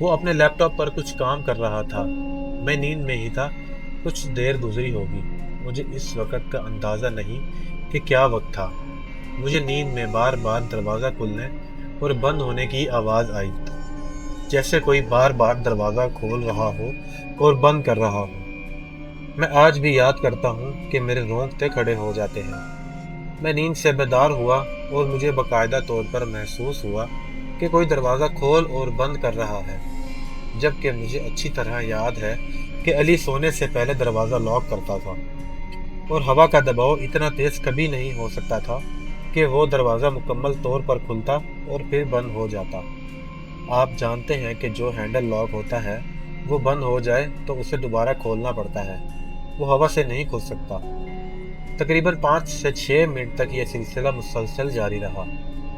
وہ اپنے لیپ ٹاپ پر کچھ کام کر رہا تھا۔ میں نیند میں ہی تھا۔ کچھ دیر گزری ہوگی، مجھے اس وقت کا اندازہ نہیں کہ کیا وقت تھا۔ مجھے نیند میں بار بار دروازہ کھلنے اور بند ہونے کی آواز آئی، جیسے کوئی بار بار دروازہ کھول رہا ہو اور بند کر رہا ہو۔ میں آج بھی یاد کرتا ہوں کہ میرے رونگٹے کھڑے ہو جاتے ہیں۔ میں نیند سے بیدار ہوا اور مجھے باقاعدہ طور پر محسوس ہوا کہ کوئی دروازہ کھول اور بند کر رہا ہے، جبکہ مجھے اچھی طرح یاد ہے کہ علی سونے سے پہلے دروازہ لاک کرتا تھا، اور ہوا کا دباؤ اتنا تیز کبھی نہیں ہو سکتا تھا کہ وہ دروازہ مکمل طور پر کھلتا اور پھر بند ہو جاتا۔ آپ جانتے ہیں کہ جو ہینڈل لاک ہوتا ہے وہ بند ہو جائے تو اسے دوبارہ کھولنا پڑتا ہے، وہ ہوا سے نہیں کھل سکتا۔ تقریباً 5 سے 6 منٹ تک یہ سلسلہ مسلسل جاری رہا،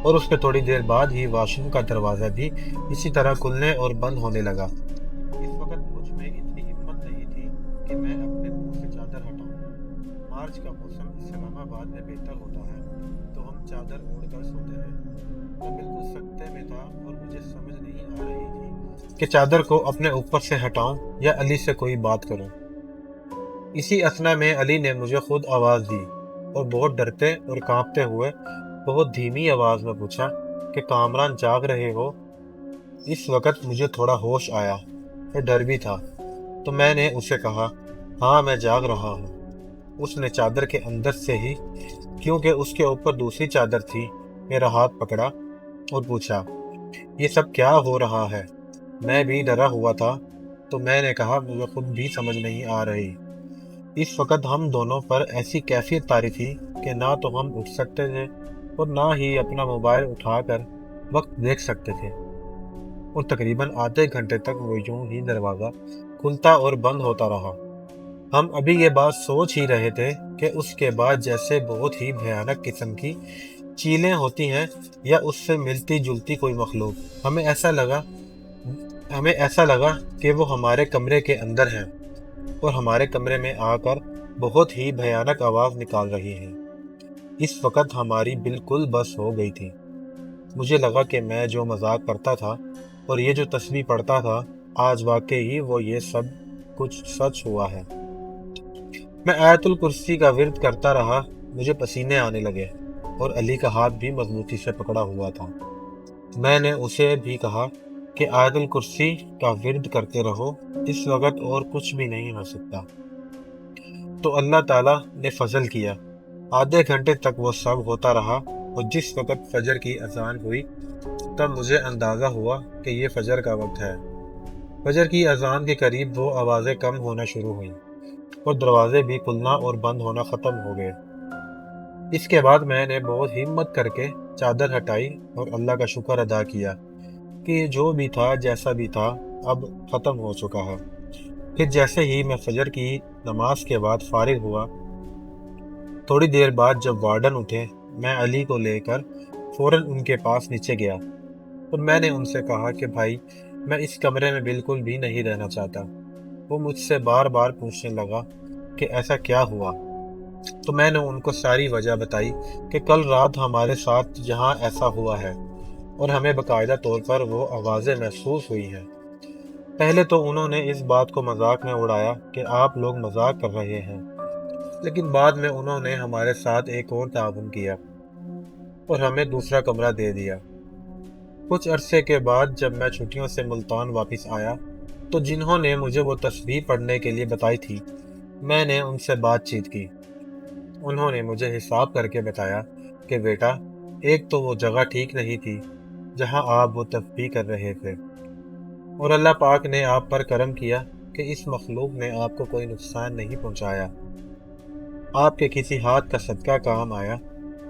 اور اس کے تھوڑی دیر بعد ہی واش روم کا دروازہ بھی اسی طرح کھلنے اور بند ہونے لگا۔ اس وقت مجھ میں اتنی ہمت نہیں تھی کہ میں اپنے منہ سے چادر ہٹاؤں۔ مارچ کا موسم اسلام آباد میں بہتر ہوتا ہے تو ہم چادر اوڑھ کر سوتے ہیں۔ میں بالکل سکتے میں تھا اور مجھے سمجھ نہیں آ رہی تھی کہ چادر کو اپنے اوپر سے ہٹاؤں یا علی سے کوئی بات کروں۔ اسی اثنا میں علی نے مجھے خود آواز دی اور بہت ڈرتے اور کانپتے ہوئے بہت دھیمی آواز میں پوچھا کہ کامران جاگ رہے ہو؟ اس وقت مجھے تھوڑا ہوش آیا اور ڈر بھی تھا، تو میں نے اسے کہا، ہاں میں جاگ رہا ہوں۔ اس نے چادر کے اندر سے ہی، کیونکہ اس کے اوپر دوسری چادر تھی، میرا ہاتھ پکڑا اور پوچھا، یہ سب کیا ہو رہا ہے؟ میں بھی ڈرا ہوا تھا، تو میں نے کہا، مجھے خود بھی سمجھ نہیں آ رہی۔ اس وقت ہم دونوں پر ایسی کیفیت طاری تھی کہ نہ تو ہم اٹھ سکتے تھے اور نہ ہی اپنا موبائل اٹھا کر وقت دیکھ سکتے تھے، اور تقریباً آدھے گھنٹے تک وہ یوں ہی دروازہ کھلتا اور بند ہوتا رہا۔ ہم ابھی یہ بات سوچ ہی رہے تھے کہ اس کے بعد جیسے بہت ہی بھیانک قسم کی چیلیں ہوتی ہیں یا اس سے ملتی جلتی کوئی مخلوق، ہمیں ایسا لگا کہ وہ ہمارے کمرے کے اندر ہیں اور ہمارے کمرے میں آ کر بہت ہی بھیانک آواز نکال رہی ہیں۔ اس وقت ہماری بالکل بس ہو گئی تھی۔ مجھے لگا کہ میں جو مذاق کرتا تھا اور یہ جو تسبیح پڑھتا تھا، آج واقعی وہ یہ سب کچھ سچ ہوا ہے۔ میں آیت الکرسی کا ورد کرتا رہا، مجھے پسینے آنے لگے اور علی کا ہاتھ بھی مضبوطی سے پکڑا ہوا تھا۔ میں نے اسے بھی کہا کہ آیت الکرسی کا ورد کرتے رہو، اس وقت اور کچھ بھی نہیں ہو سکتا۔ تو اللہ تعالیٰ نے فضل کیا، آدھے گھنٹے تک وہ سب ہوتا رہا، اور جس وقت فجر کی اذان ہوئی تب مجھے اندازہ ہوا کہ یہ فجر کا وقت ہے۔ فجر کی اذان کے قریب وہ آوازیں کم ہونا شروع ہوئیں اور دروازے بھی کھلنا اور بند ہونا ختم ہو گئے۔ اس کے بعد میں نے بہت ہمت کر کے چادر ہٹائی اور اللہ کا شکر ادا کیا کہ جو بھی تھا جیسا بھی تھا اب ختم ہو چکا ہے۔ پھر جیسے ہی میں فجر کی نماز کے بعد فارغ ہوا، تھوڑی دیر بعد جب وارڈن اٹھے، میں علی کو لے کر فوراً ان کے پاس نیچے گیا اور میں نے ان سے کہا کہ بھائی، میں اس کمرے میں بالکل بھی نہیں رہنا چاہتا۔ وہ مجھ سے بار بار پوچھنے لگا کہ ایسا کیا ہوا، تو میں نے ان کو ساری وجہ بتائی کہ کل رات ہمارے ساتھ یہاں ایسا ہوا ہے اور ہمیں باقاعدہ طور پر وہ آوازیں محسوس ہوئی ہیں۔ پہلے تو انہوں نے اس بات کو مذاق میں اڑایا کہ آپ لوگ مذاق کر رہے ہیں، لیکن بعد میں انہوں نے ہمارے ساتھ ایک اور تعاون کیا اور ہمیں دوسرا کمرہ دے دیا۔ کچھ عرصے کے بعد جب میں چھٹیوں سے ملتان واپس آیا تو جنہوں نے مجھے وہ تسبیح پڑھنے کے لیے بتائی تھی، میں نے ان سے بات چیت کی۔ انہوں نے مجھے حساب کر کے بتایا کہ بیٹا، ایک تو وہ جگہ ٹھیک نہیں تھی جہاں آپ وہ تسبیح کر رہے تھے، اور اللہ پاک نے آپ پر کرم کیا کہ اس مخلوق نے آپ کو کوئی نقصان نہیں پہنچایا، آپ کے کسی ہاتھ کا صدقہ کام آیا،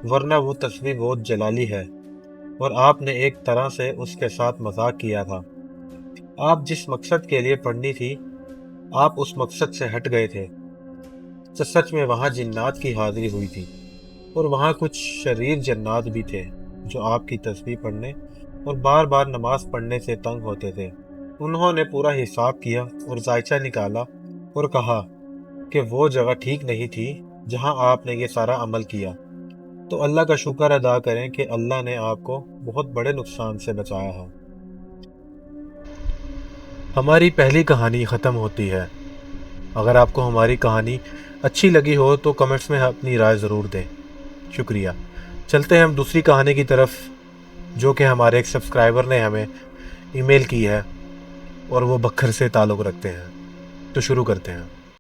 ورنہ وہ تسبیح بہت جلالی ہے اور آپ نے ایک طرح سے اس کے ساتھ مذاق کیا تھا۔ آپ جس مقصد کے لیے پڑھنی تھی، آپ اس مقصد سے ہٹ گئے تھے۔ سچ میں وہاں جنات کی حاضری ہوئی تھی، اور وہاں کچھ شریر جنات بھی تھے جو آپ کی تسبیح پڑھنے اور بار بار نماز پڑھنے سے تنگ ہوتے تھے۔ انہوں نے پورا حساب کیا اور ذائچہ نکالا اور کہا کہ وہ جگہ ٹھیک نہیں تھی جہاں آپ نے یہ سارا عمل کیا۔ تو اللہ کا شکر ادا کریں کہ اللہ نے آپ کو بہت بڑے نقصان سے بچایا ہے۔ ہماری پہلی کہانی ختم ہوتی ہے۔ اگر آپ کو ہماری کہانی اچھی لگی ہو تو کمنٹس میں اپنی رائے ضرور دیں۔ شکریہ۔ چلتے ہیں ہم دوسری کہانی کی طرف، جو کہ ہمارے ایک سبسکرائبر نے ہمیں ای میل کی ہے اور وہ بکھر سے تعلق رکھتے ہیں۔ تو شروع کرتے ہیں۔